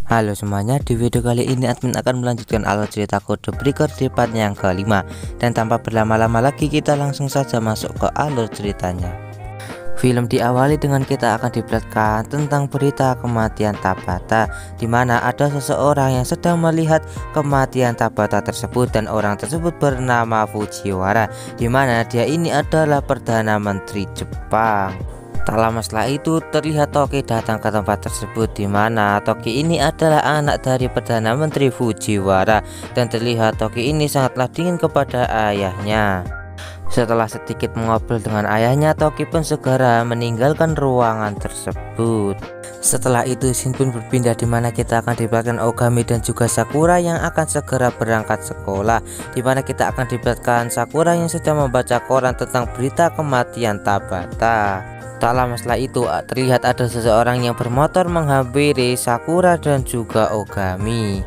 Halo semuanya, di video kali ini admin akan melanjutkan alur cerita Kode Breaker di part yang kelima. Dan tanpa berlama-lama lagi kita langsung saja masuk ke alur ceritanya. Film diawali dengan kita akan diperlihatkan tentang berita kematian Tabata, di mana ada seseorang yang sedang melihat kematian Tabata tersebut, dan orang tersebut bernama Fujiwara, di mana dia ini adalah Perdana Menteri Jepang. Tak lama setelah itu terlihat Toki datang ke tempat tersebut, di mana Toki ini adalah anak dari Perdana Menteri Fujiwara, dan terlihat Toki ini sangatlah dingin kepada ayahnya. Setelah sedikit mengobrol dengan ayahnya, Toki pun segera meninggalkan ruangan tersebut. Setelah itu Shin pun berpindah, di mana kita akan diperlihatkan Ogami dan juga Sakura yang akan segera berangkat sekolah, di mana kita akan diperlihatkan Sakura yang sedang membaca koran tentang berita kematian Tabata. Tak lama setelah itu terlihat ada seseorang yang bermotor menghampiri Sakura dan juga Ogami.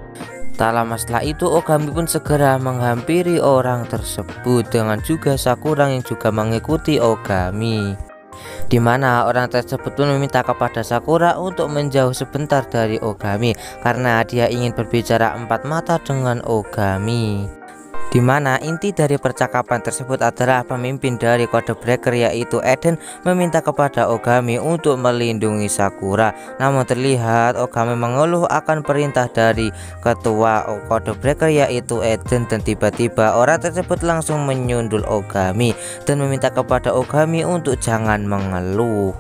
Tak lama setelah itu Ogami pun segera menghampiri orang tersebut, dengan juga Sakura yang juga mengikuti Ogami, di mana orang tersebut pun meminta kepada Sakura untuk menjauh sebentar dari Ogami karena dia ingin berbicara empat mata dengan Ogami. Di mana inti dari percakapan tersebut adalah pemimpin dari Kode Breaker yaitu Eden meminta kepada Ogami untuk melindungi Sakura. Namun terlihat Ogami mengeluh akan perintah dari ketua Kode Breaker yaitu Eden, dan tiba-tiba orang tersebut langsung menyundul Ogami dan meminta kepada Ogami untuk jangan mengeluh.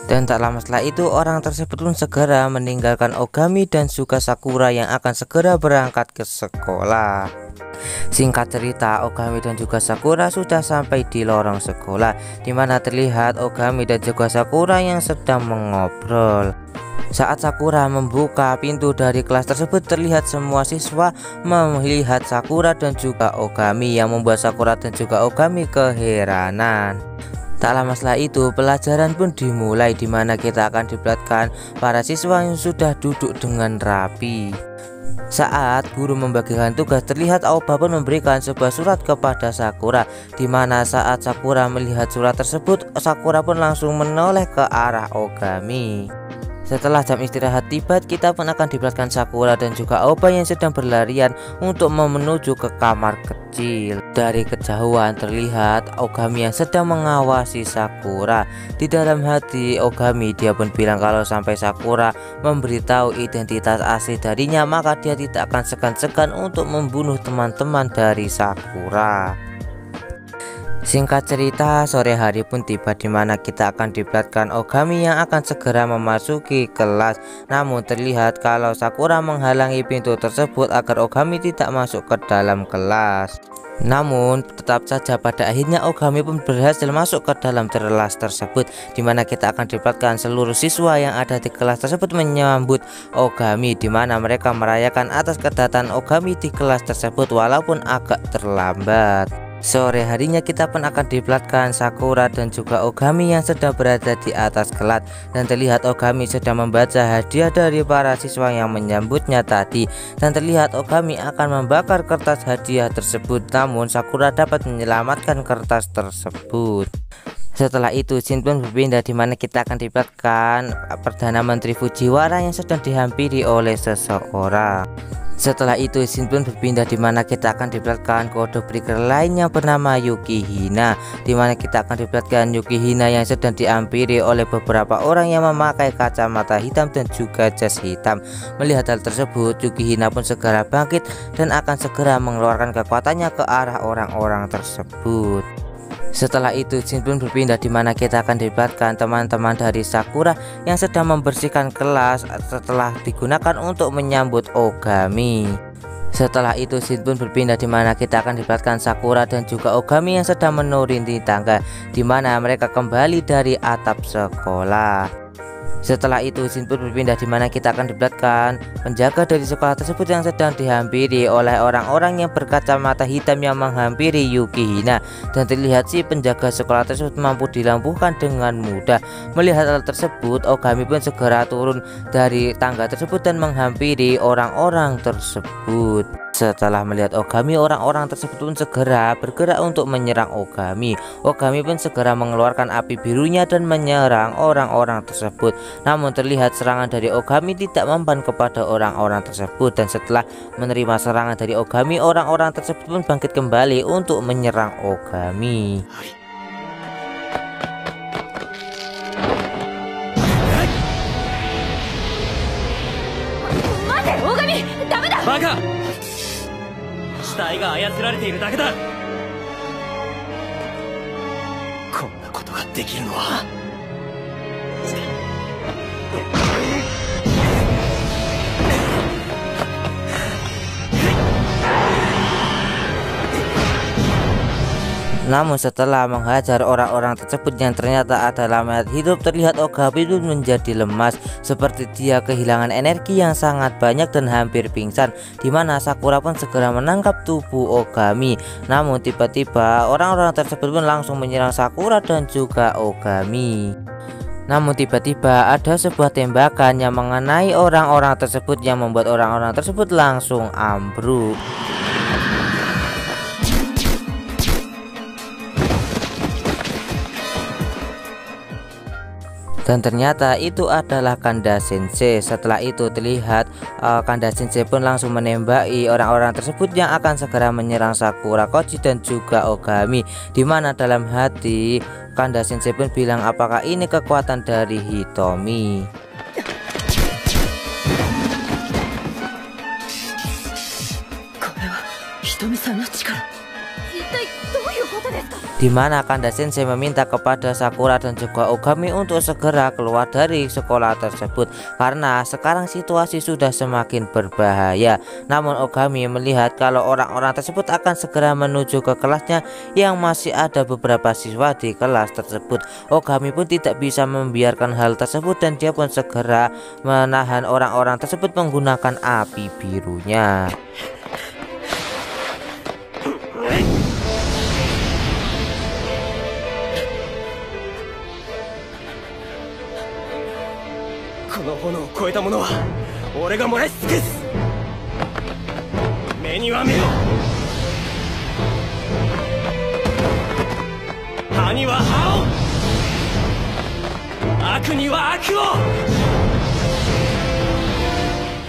Dan tak lama setelah itu orang tersebut pun segera meninggalkan Ogami dan juga Sakura yang akan segera berangkat ke sekolah. Singkat cerita, Ogami dan juga Sakura sudah sampai di lorong sekolah, di mana terlihat Ogami dan juga Sakura yang sedang mengobrol. Saat Sakura membuka pintu dari kelas tersebut, terlihat semua siswa melihat Sakura dan juga Ogami, yang membuat Sakura dan juga Ogami keheranan. Tak lama setelah itu pelajaran pun dimulai, di mana kita akan diperlihatkan para siswa yang sudah duduk dengan rapi. Saat guru membagikan tugas, terlihat Aoba pun memberikan sebuah surat kepada Sakura, di mana saat Sakura melihat surat tersebut, Sakura pun langsung menoleh ke arah Ogami. Setelah jam istirahat tiba, kita pun akan diperlihatkan Sakura dan juga Aoba yang sedang berlarian untuk menuju ke kamar kecil. Dari kejauhan terlihat Ogami yang sedang mengawasi Sakura. Di dalam hati Ogami, dia pun bilang kalau sampai Sakura memberitahu identitas asli darinya, maka dia tidak akan segan-segan untuk membunuh teman-teman dari Sakura. Singkat cerita, sore hari pun tiba, di mana kita akan diperlihatkan Ogami yang akan segera memasuki kelas. Namun terlihat kalau Sakura menghalangi pintu tersebut agar Ogami tidak masuk ke dalam kelas. Namun tetap saja pada akhirnya Ogami pun berhasil masuk ke dalam kelas tersebut, di mana kita akan diperlihatkan seluruh siswa yang ada di kelas tersebut menyambut Ogami, di mana mereka merayakan atas kedatangan Ogami di kelas tersebut walaupun agak terlambat. Sore harinya kita pun akan diperlihatkan Sakura dan juga Ogami yang sedang berada di atas kelas, dan terlihat Ogami sedang membaca hadiah dari para siswa yang menyambutnya tadi, dan terlihat Ogami akan membakar kertas hadiah tersebut, namun Sakura dapat menyelamatkan kertas tersebut. Setelah itu Shin pun berpindah, di mana kita akan diperlihatkan Perdana Menteri Fujiwara yang sedang dihampiri oleh seseorang. Setelah itu Shin pun berpindah, di mana kita akan diperlihatkan Kode Breaker lain yang bernama Yukihina, di mana kita akan diperlihatkan Yukihina yang sedang dihampiri oleh beberapa orang yang memakai kacamata hitam dan juga jas hitam. Melihat hal tersebut, Yukihina pun segera bangkit dan akan segera mengeluarkan kekuatannya ke arah orang-orang tersebut. Setelah itu Shin pun berpindah, di mana kita akan diperlihatkan teman-teman dari Sakura yang sedang membersihkan kelas setelah digunakan untuk menyambut Ogami. Setelah itu Shin pun berpindah, di mana kita akan diperlihatkan Sakura dan juga Ogami yang sedang menuruni tangga, di mana mereka kembali dari atap sekolah. Setelah itu Shin pun berpindah, di mana kita akan diperlihatkan penjaga dari sekolah tersebut yang sedang dihampiri oleh orang-orang yang berkacamata hitam yang menghampiri Yukihina, dan terlihat si penjaga sekolah tersebut mampu dilumpuhkan dengan mudah. Melihat hal tersebut, Ogami pun segera turun dari tangga tersebut dan menghampiri orang-orang tersebut. Setelah melihat Ogami, orang-orang tersebut pun segera bergerak untuk menyerang Ogami. Ogami pun segera mengeluarkan api birunya dan menyerang orang-orang tersebut. Namun terlihat serangan dari Ogami tidak mempan kepada orang-orang tersebut, dan setelah menerima serangan dari Ogami, orang-orang tersebut pun bangkit kembali untuk menyerang Ogami. Baka! 死体が操られているだけだ。こんなことができるのは。Namun setelah menghajar orang-orang tersebut yang ternyata adalah mayat hidup, terlihat Ogami itu menjadi lemas, seperti dia kehilangan energi yang sangat banyak dan hampir pingsan. Dimana Sakura pun segera menangkap tubuh Ogami. Namun tiba-tiba orang-orang tersebut pun langsung menyerang Sakura dan juga Ogami. Namun tiba-tiba ada sebuah tembakan yang mengenai orang-orang tersebut yang membuat orang-orang tersebut langsung ambruk. Dan ternyata itu adalah Kanda Sensei. Setelah itu terlihat Kanda Sensei pun langsung menembaki orang-orang tersebut yang akan segera menyerang Sakura, Koji dan juga Ogami. Dimana dalam hati Kanda Sensei pun bilang, apakah ini kekuatan dari Hitomi? Dimana Kanda Sensei meminta kepada Sakura dan juga Ogami untuk segera keluar dari sekolah tersebut karena sekarang situasi sudah semakin berbahaya. Namun Ogami melihat kalau orang-orang tersebut akan segera menuju ke kelasnya yang masih ada beberapa siswa di kelas tersebut. Ogami pun tidak bisa membiarkan hal tersebut dan dia pun segera menahan orang-orang tersebut menggunakan api birunya.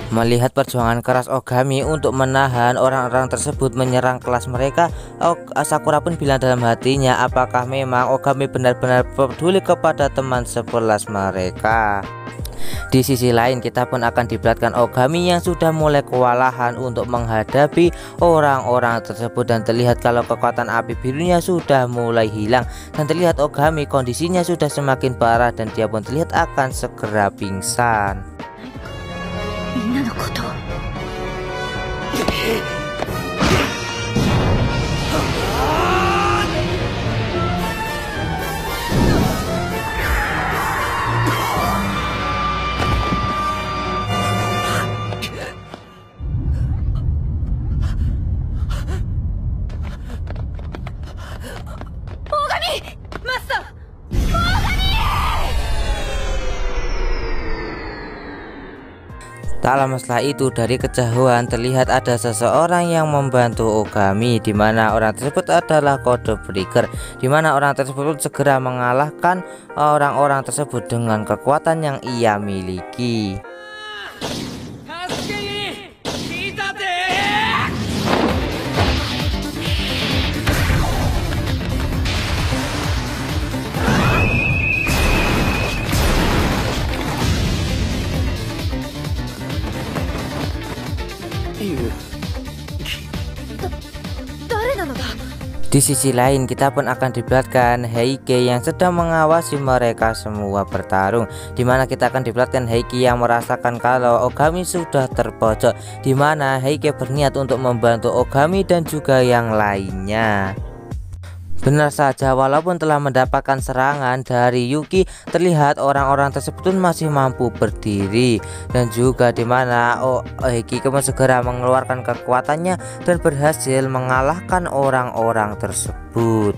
Melihat perjuangan keras Ogami untuk menahan orang-orang tersebut menyerang kelas mereka, Sakura pun bilang dalam hatinya, apakah memang Ogami benar-benar peduli kepada teman sekelas mereka. Di sisi lain kita pun akan diperlihatkan Ogami yang sudah mulai kewalahan untuk menghadapi orang-orang tersebut, dan terlihat kalau kekuatan api birunya sudah mulai hilang, dan terlihat Ogami kondisinya sudah semakin parah dan dia pun terlihat akan segera pingsan. Tak lama setelah itu dari kejauhan terlihat ada seseorang yang membantu Ogami, dimana orang tersebut adalah Code Breaker, dimana orang tersebut segera mengalahkan orang-orang tersebut dengan kekuatan yang ia miliki. Di sisi lain kita pun akan diperlihatkan Heike yang sedang mengawasi mereka semua bertarung, dimana kita akan diperlihatkan Heike yang merasakan kalau Ogami sudah terpojok, dimana Heike berniat untuk membantu Ogami dan juga yang lainnya. Benar saja, walaupun telah mendapatkan serangan dari Yuki, terlihat orang-orang tersebut pun masih mampu berdiri, dan juga dimana Heike kemudian segera mengeluarkan kekuatannya dan berhasil mengalahkan orang-orang tersebut.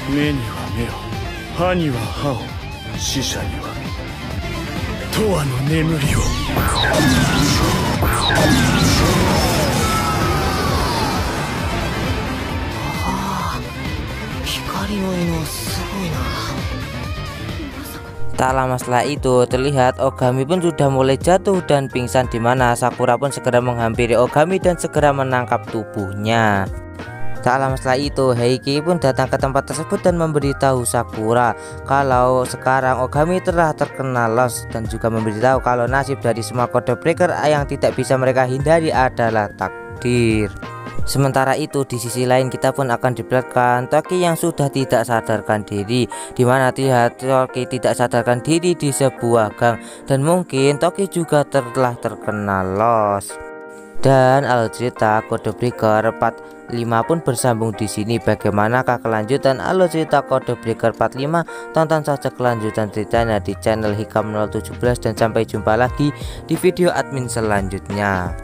目には目を、歯には歯を、死者には永遠の眠りを。光の犬すごいな。 Tak lama setelah itu terlihat Ogami pun sudah mulai jatuh dan pingsan, di mana Sakura pun segera menghampiri Ogami dan segera menangkap tubuhnya. Tak lama setelah itu Heiki pun datang ke tempat tersebut dan memberitahu Sakura kalau sekarang Ogami telah terkena loss, dan juga memberitahu kalau nasib dari semua kode breaker yang tidak bisa mereka hindari adalah takdir. Sementara itu di sisi lain kita pun akan diperlihatkan Toki yang sudah tidak sadarkan diri, di mana terlihat Toki tidak sadarkan diri di sebuah gang, dan mungkin Toki juga telah terkena loss. Dan alur cerita kode breaker 45 pun bersambung di sini. Bagaimanakah kelanjutan alur cerita kode breaker 45? Tonton saja kelanjutan ceritanya di channel Hikam 017, dan sampai jumpa lagi di video admin selanjutnya.